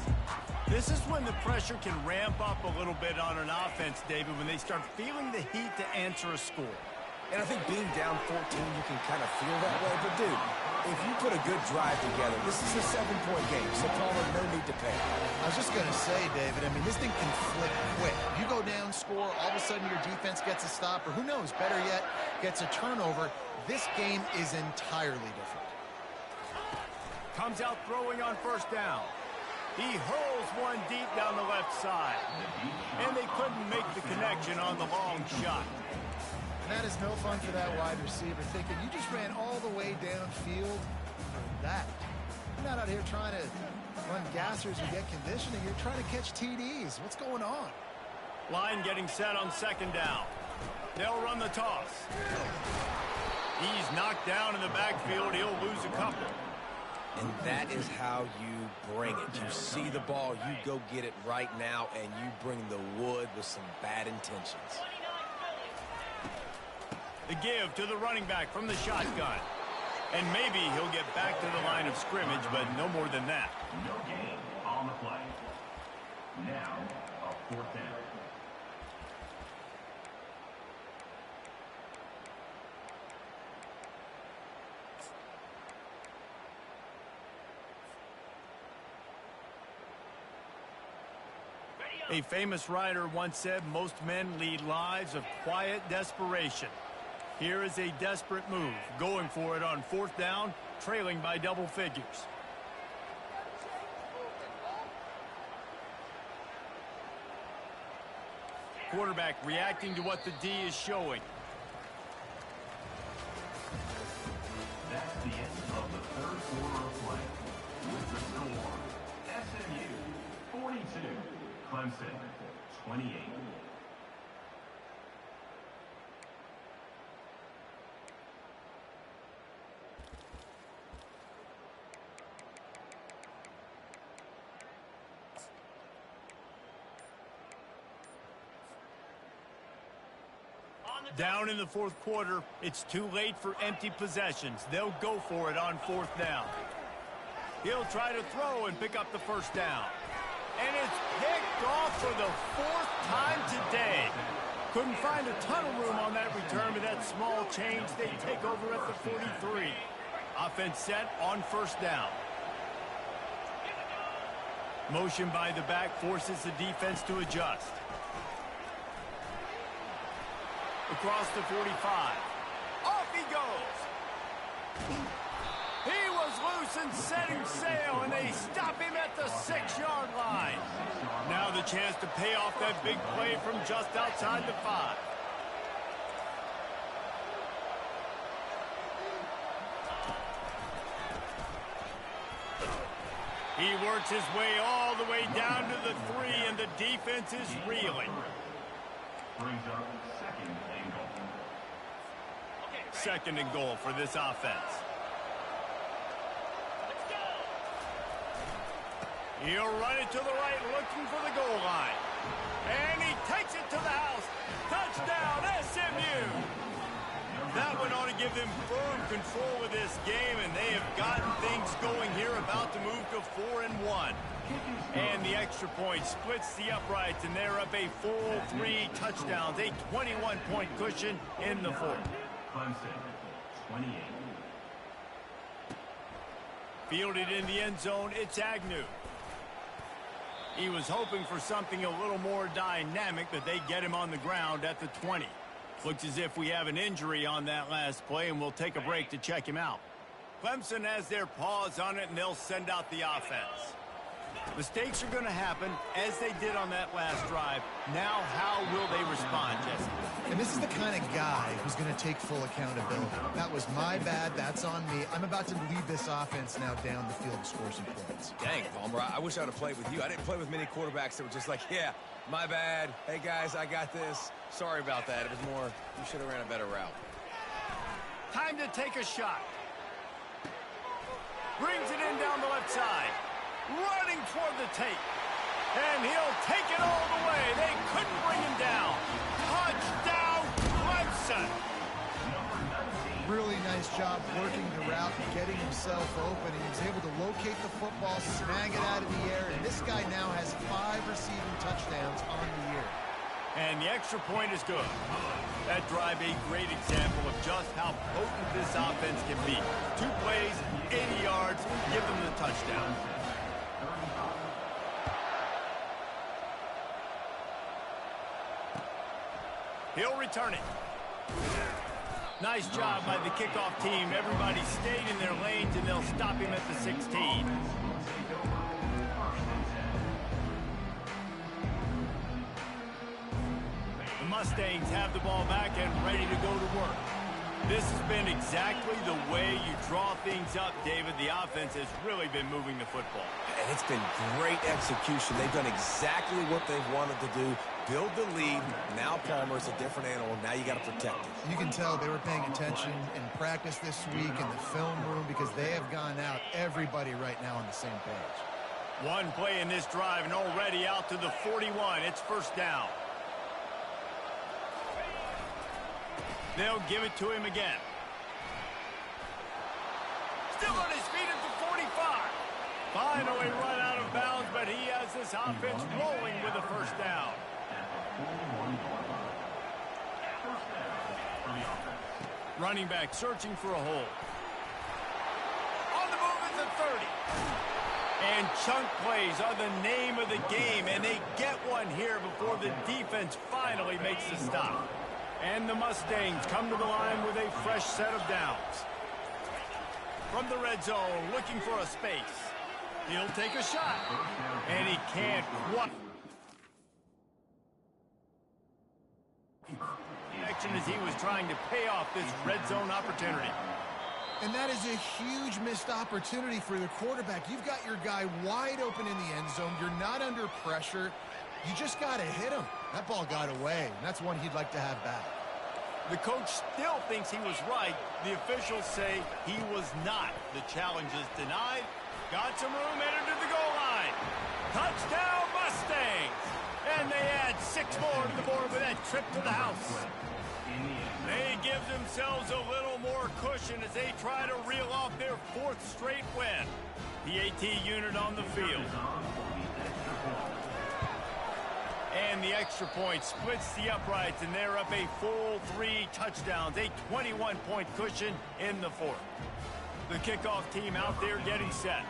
This is when the pressure can ramp up a little bit on an offense, David, when they start feeling the heat to answer a score. And I think being down 14, you can kind of feel that way. But, dude, if you put a good drive together, this is a 7-point game. So, Palmer, no need to panic. I was just going to say, David, I mean, this thing can flip quick. You go down, score, all of a sudden your defense gets a stop, or who knows, better yet, gets a turnover. This game is entirely different. Comes out throwing on first down. He hurls one deep down the left side. And they couldn't make the connection on the long shot. And that is no fun for that wide receiver, thinking you just ran all the way downfield for that. You're not out here trying to run gassers and get conditioning. You're trying to catch TDs. What's going on? Line getting set on second down. They'll run the toss. He's knocked down in the backfield. He'll lose a couple. And that is how you bring it. You see the ball, you go get it right now, and you bring the wood with some bad intentions. The give to the running back from the shotgun. And maybe he'll get back to the line of scrimmage, but no more than that. No gain on the play. Now, a 4th down. A famous writer once said, most men lead lives of quiet desperation. Here is a desperate move, going for it on 4th down, trailing by double figures. Quarterback reacting to what the D is showing. That's the end of the 3rd quarter of play. With the score, SMU 42, Clemson 28. Down in the 4th quarter, it's too late for empty possessions. They'll go for it on 4th down. He'll try to throw and pick up the first down. And it's picked off for the 4th time today. Couldn't find a ton of room on that return, but that small change, they take over at the 43. Offense set on first down. Motion by the back forces the defense to adjust. Across the 45. Off he goes. He was loose and setting sail, and they stop him at the 6-yard line. Now the chance to pay off that big play from just outside the 5. He works his way all the way down to the 3, and the defense is reeling. Brings up 2nd and goal. 2nd and goal for this offense. He'll run it to the right, looking for the goal line. And he takes it to the house. Touchdown, SMU! That one ought to give them firm control of this game, and they have gotten things going here, about to move to 4-1. And the extra point splits the uprights, and they're up a full 3 touchdowns, a 21-point cushion in the 4th. Clemson 28. Fielded in the end zone, it's Agnew. He was hoping for something a little more dynamic, but they get him on the ground at the 20. Looks as if we have an injury on that last play, and we'll take a break to check him out. Clemson has their paws on it, and they'll send out the offense. Mistakes are going to happen, as they did on that last drive. Now, how will they respond, Jesse? And this is the kind of guy who's going to take full accountability. That was my bad. That's on me. I'm about to lead this offense now down the field and score some points. Dang, Palmer, I wish I would have played with you. I didn't play with many quarterbacks that were just like, yeah, my bad. Hey, guys, I got this. Sorry about that. It was more, you should have ran a better route. Time to take a shot. Brings it in down the left side. Running toward the tape. And he'll take it all the way. They couldn't bring him down. Touchdown, Clemson. Really nice job working the route and getting himself open. He was able to locate the football, snag it out of the air, and this guy now has 5 receiving touchdowns on the year. And the extra point is good. That drive, a great example of just how potent this offense can be. 2 plays, 80 yards, give them the touchdown. He'll return it. Nice job by the kickoff team. Everybody stayed in their lanes, and they'll stop him at the 16. The Mustangs have the ball back and ready to go to work. This has been exactly the way you draw things up, David. The offense has really been moving the football. And it's been great execution. They've done exactly what they've wanted to do. Build the lead. Now Palmer's a different animal. Now you got to protect it. You can tell they were paying attention in practice this week in the film room because they have gone out, everybody right now on the same page. One play in this drive and already out to the 41. It's first down. They'll give it to him again. Still on his feet at the 45. Finally run out of bounds, but he has this offense rolling with a first down. Running back searching for a hole. On the move at the 30. And chunk plays are the name of the game, and they get one here before the defense finally makes the stop. And the Mustangs come to the line with a fresh set of downs. From the red zone, looking for a space. He'll take a shot. And he can't quite. Action as he was trying to pay off this red zone opportunity. And that is a huge missed opportunity for the quarterback. You've got your guy wide open in the end zone. You're not under pressure. You just got to hit him. That ball got away, and that's one he'd like to have back. The coach still thinks he was right. The officials say he was not. The challenge is denied. Got some room, entered to the goal line. Touchdown, Mustangs! And they add 6 more to the board with that trip to the house. They give themselves a little more cushion as they try to reel off their 4th straight win. The AT unit on the field. And the extra point splits the uprights, and they're up a full 3 touchdowns, a 21-point cushion in the 4th. The kickoff team out there getting set.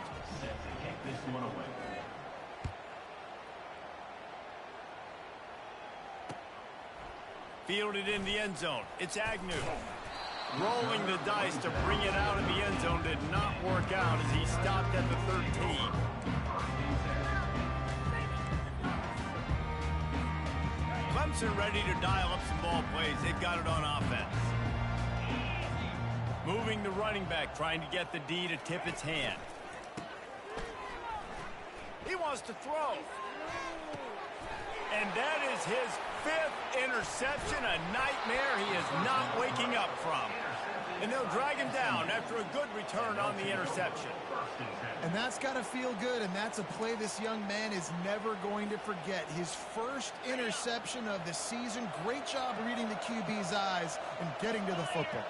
Fielded in the end zone. It's Agnew. Rolling the dice to bring it out in the end zone did not work out as he stopped at the 13. Clemson ready to dial up some ball plays. They've got it on offense. Moving the running back, trying to get the D to tip its hand. He wants to throw. And that is his 5th interception, a nightmare he is not waking up from. And they'll drag him down after a good return on the interception. And that's got to feel good, and that's a play this young man is never going to forget. His first interception of the season. Great job reading the QB's eyes and getting to the football.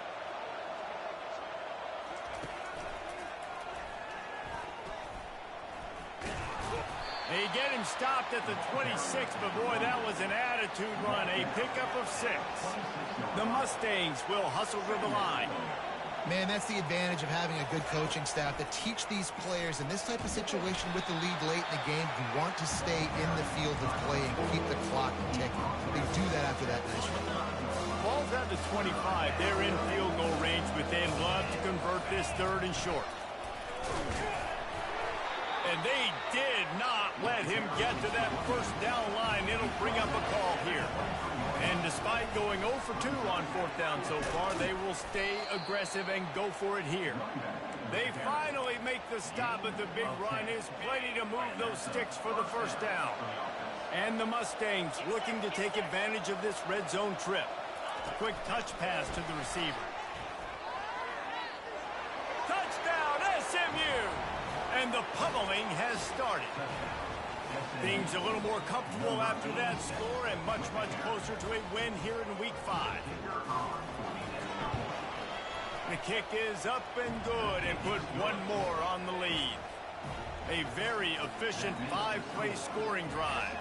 They get him stopped at the 26, but boy, that was an attitude run, a pickup of 6. The Mustangs will hustle to the line. Man, that's the advantage of having a good coaching staff to teach these players in this type of situation with the lead late in the game. You want to stay in the field of play and keep the clock ticking. They do that after that nice run. Ball's at the 25. They're in field goal range, but they'd love to convert this 3rd and short. And they did not let him get to that first down line. It'll bring up a call here. And despite going 0 for 2 on 4th down so far, they will stay aggressive and go for it here. They finally make the stop, but the big run is plenty to move those sticks for the first down. And the Mustangs looking to take advantage of this red zone trip. Quick touch pass to the receiver. Touchdown, SMU! And the pummeling has started. Things a little more comfortable after that score and much, much closer to a win here in Week 5. The kick is up and good and put one more on the lead. A very efficient 5-play scoring drive.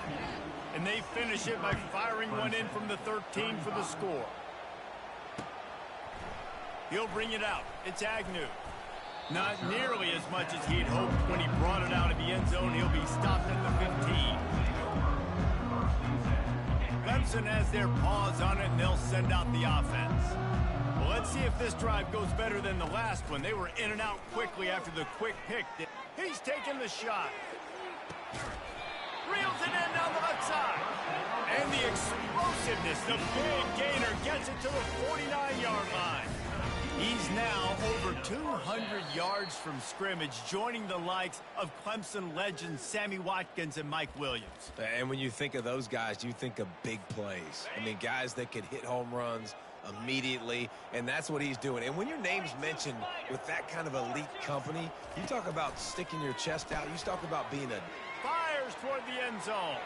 And they finish it by firing one in from the 13 for the score. He'll bring it out. It's Agnew. Not nearly as much as he'd hoped when he brought it out of the end zone. He'll be stopped at the 15. Clemson has their paws on it, and they'll send out the offense. Well, let's see if this drive goes better than the last one. They were in and out quickly after the quick pick. He's taking the shot. Reels it in down the left side. And the explosiveness, the big gainer, gets it to the 49-yard line. He's now over 200 yards from scrimmage, joining the likes of Clemson legends Sammy Watkins and Mike Williams. And when you think of those guys, you think of big plays. I mean, guys that could hit home runs immediately, and that's what he's doing. And when your name's mentioned with that kind of elite company, you talk about sticking your chest out. You talk about being a... Fires toward the end zone.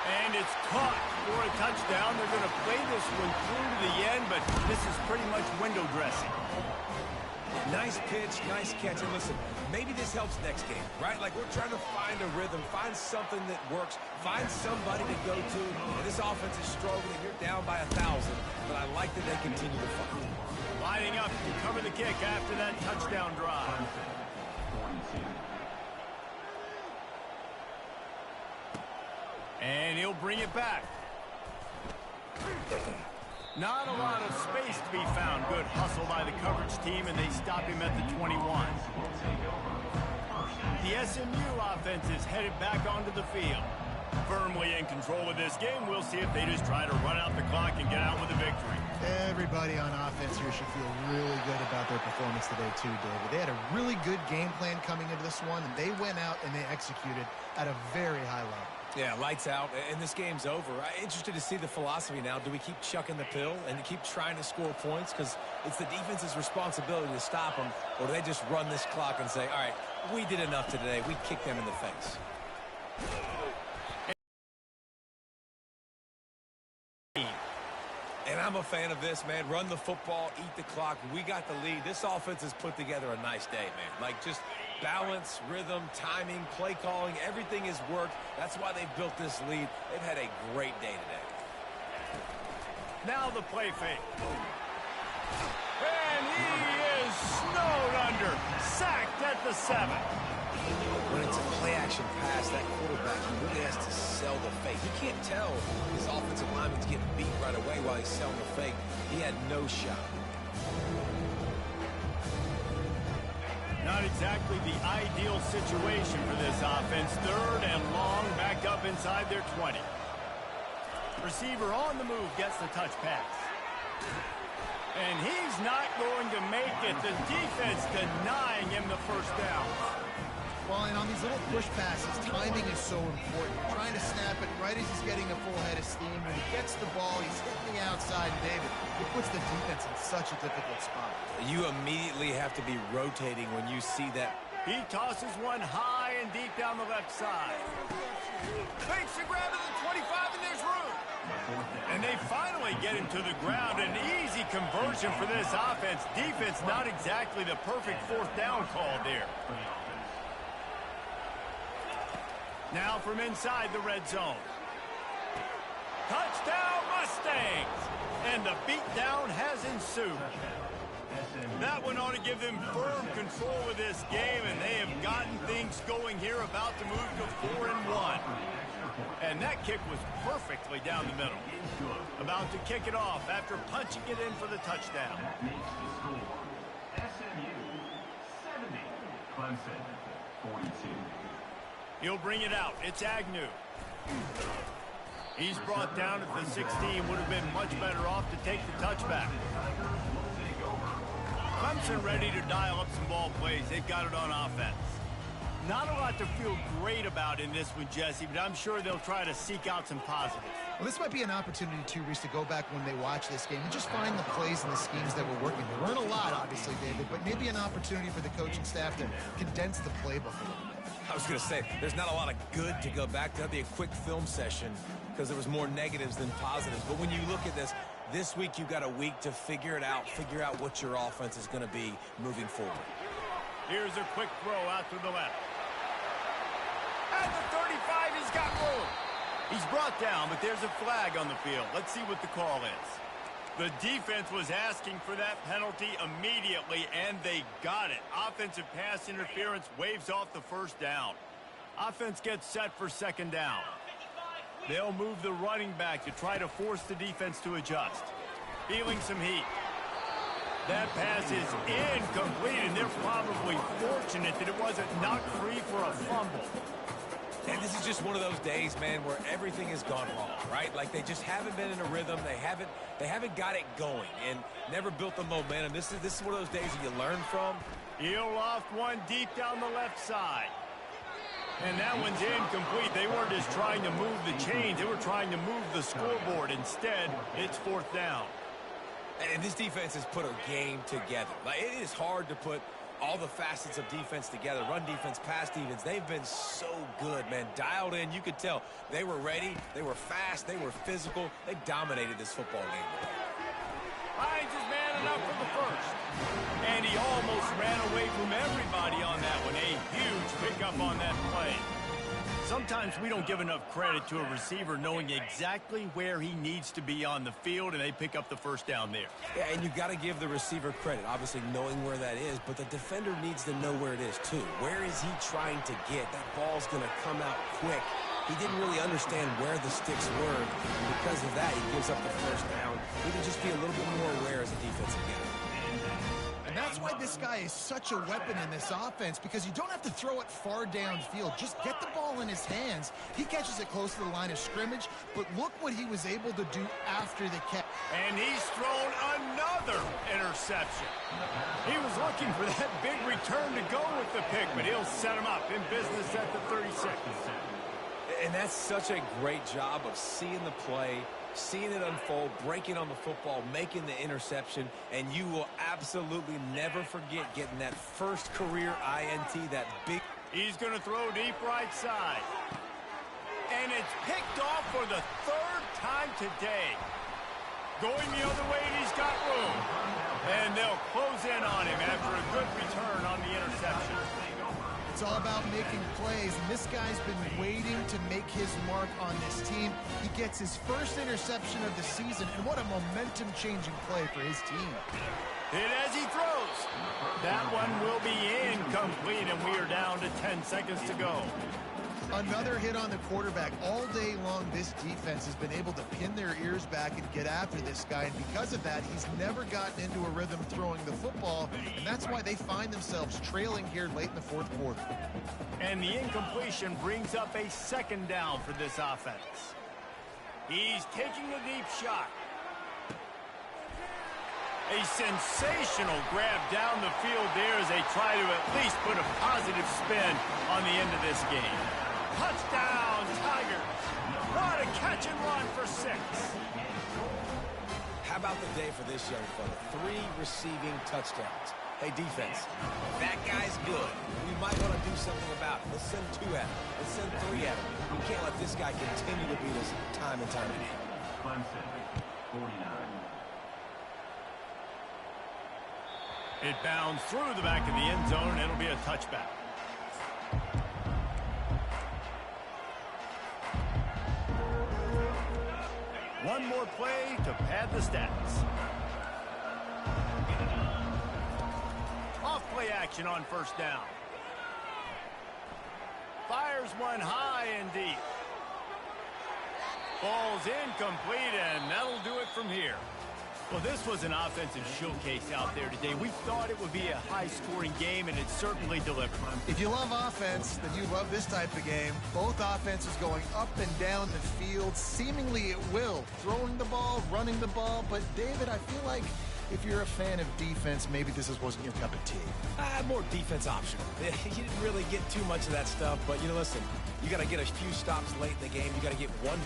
And it's caught for a touchdown. They're going to play this one through to the end, but this is pretty much window dressing. Nice pitch, nice catch. And listen, maybe this helps next game, right? Like, we're trying to find a rhythm, find something that works, find somebody to go to. And this offense is struggling. You're down by 1,000, but I like that they continue to fight. Lining up to cover the kick after that touchdown drive. And he'll bring it back. Not a lot of space to be found. Good hustle by the coverage team, and they stop him at the 21. The SMU offense is headed back onto the field. Firmly in control of this game. We'll see if they just try to run out the clock and get out with a victory. Everybody on offense here should feel really good about their performance today too, David. They had a really good game plan coming into this one, and they went out and they executed at a very high level. Yeah, lights out, and this game's over. I'm interested to see the philosophy now. Do we keep chucking the pill and keep trying to score points? Because it's the defense's responsibility to stop them, or do they just run this clock and say, all right, we did enough today. We kicked them in the face. And I'm a fan of this, man. Run the football, eat the clock. We got the lead. This offense has put together a nice day, man. Like, just balance, rhythm, timing, play calling, everything has worked. That's why they've built this lead. They've had a great day today. Now the play fake. And he is snowed under. Sacked at the 7. When it's a play-action pass, that quarterback, he really has to sell the fake. You can't tell his offensive lineman's getting beat right away while he's selling the fake. He had no shot. Not exactly the ideal situation for this offense. 3rd and long, back up inside their 20. Receiver on the move gets the touch pass. And he's not going to make it. The defense denying him the first down. Well, and on these little push passes, timing is so important. Trying to snap it right as he's getting a full head of steam. When he gets the ball, he's hitting the outside, David. It puts the defense in such a difficult spot. You immediately have to be rotating when you see that. He tosses one high and deep down the left side. Fakes a grab at the 25, and there's room. And they finally get him to the ground. An easy conversion for this offense. Defense not exactly the perfect 4th down call there. Now from inside the red zone. Touchdown Mustangs! And the beatdown has ensued. That one ought to give them firm control of this game, and they have gotten things going here, about to move to 4-1. And that kick was perfectly down the middle. About to kick it off after punching it in for the touchdown. SMU 70, Clemson, 42. He'll bring it out. It's Agnew. He's brought down at the 16. Would have been much better off to take the touchback. Clemson ready to dial up some ball plays. They've got it on offense. Not a lot to feel great about in this one, Jesse, but I'm sure they'll try to seek out some positives. Well, this might be an opportunity, too, Reese, to go back when they watch this game and just find the plays and the schemes that were working. There weren't a lot, obviously, David, but maybe an opportunity for the coaching staff to condense the playbook a little bit. I was going to say, there's not a lot of good to go back to. That'd be a quick film session because there was more negatives than positives. But when you look at this week you've got a week to figure it out, figure out what your offense is going to be moving forward. Here's a quick throw out to the left. At the 35, he's got room. He's brought down, but there's a flag on the field. Let's see what the call is. The defense was asking for that penalty immediately, and they got it. Offensive pass interference waves off the first down. Offense gets set for second down. They'll move the running back to try to force the defense to adjust. Feeling some heat. That pass is incomplete, and they're probably fortunate that it wasn't knocked free for a fumble. And this is just one of those days, man, where everything has gone wrong, right? Like they just haven't been in a rhythm. They haven't got it going and never built the momentum. This is one of those days that you learn from. He'll loft one deep down the left side. And that one's incomplete. They weren't just trying to move the chains. They were trying to move the scoreboard. Instead, it's fourth down. And this defense has put a game together. Like, it is hard to put all the facets of defense together. Run defense, pass defense. They've been so good, man. Dialed in. You could tell they were ready. They were fast. They were physical. They dominated this football game. Hines is man enough for the first. And he almost ran away from everybody on that one. A huge pickup on that play. Sometimes we don't give enough credit to a receiver knowing exactly where he needs to be on the field, and they pick up the first down there. Yeah, and you've got to give the receiver credit, obviously knowing where that is, but the defender needs to know where it is too. Where is he trying to get? That ball's going to come out quick. He didn't really understand where the sticks were, and because of that, he gives up the first down. He can just be a little bit more aware as a defensive guy. And that's why this guy is such a weapon in this offense, because you don't have to throw it far downfield. Just get the ball in his hands. He catches it close to the line of scrimmage, but look what he was able to do after the catch. And he's thrown another interception. He was looking for that big return to go with the pick, but he'll set him up in business at the 36. And that's such a great job of seeing the play, seeing it unfold, breaking on the football, making the interception, and you will absolutely never forget getting that first career INT, that big. He's going to throw deep right side. And it's picked off for the third time today. Going the other way, and he's got room. And they'll close in on him after a good return on the interception. It's all about making plays, and this guy's been waiting to make his mark on this team. He gets his first interception of the season, and what a momentum-changing play for his team. Hit as he throws. That one will be incomplete, and we are down to 10 seconds to go. Another hit on the quarterback. All day long, this defense has been able to pin their ears back and get after this guy, and because of that, he's never gotten into a rhythm throwing the football, and that's why they find themselves trailing here late in the fourth quarter. And the incompletion brings up a second down for this offense. He's taking a deep shot. A sensational grab down the field there as they try to at least put a positive spin on the end of this game. Touchdown, Tigers. What a catch and run for 6. How about the day for this young fella? 3 receiving touchdowns. Hey, defense, that guy's good. We might want to do something about it. Let's send 2 at him. Let's send 3 at him. We can't let this guy continue to beat us time and time again. Clemson, 49. It bounds through the back of the end zone, and it'll be a touchback. One more play to pad the stats. Off play action on first down. Fires one high and deep. Ball's incomplete, and that'll do it from here. Well, this was an offensive showcase out there today. We thought it would be a high-scoring game, and it certainly delivered. If you love offense, then you love this type of game. Both offenses going up and down the field, seemingly at will. Throwing the ball, running the ball. But, David, I feel like if you're a fan of defense, maybe this wasn't your cup of tea. More defense optional. You didn't really get too much of that stuff, but, listen, you got to get a few stops late in the game. You got to get one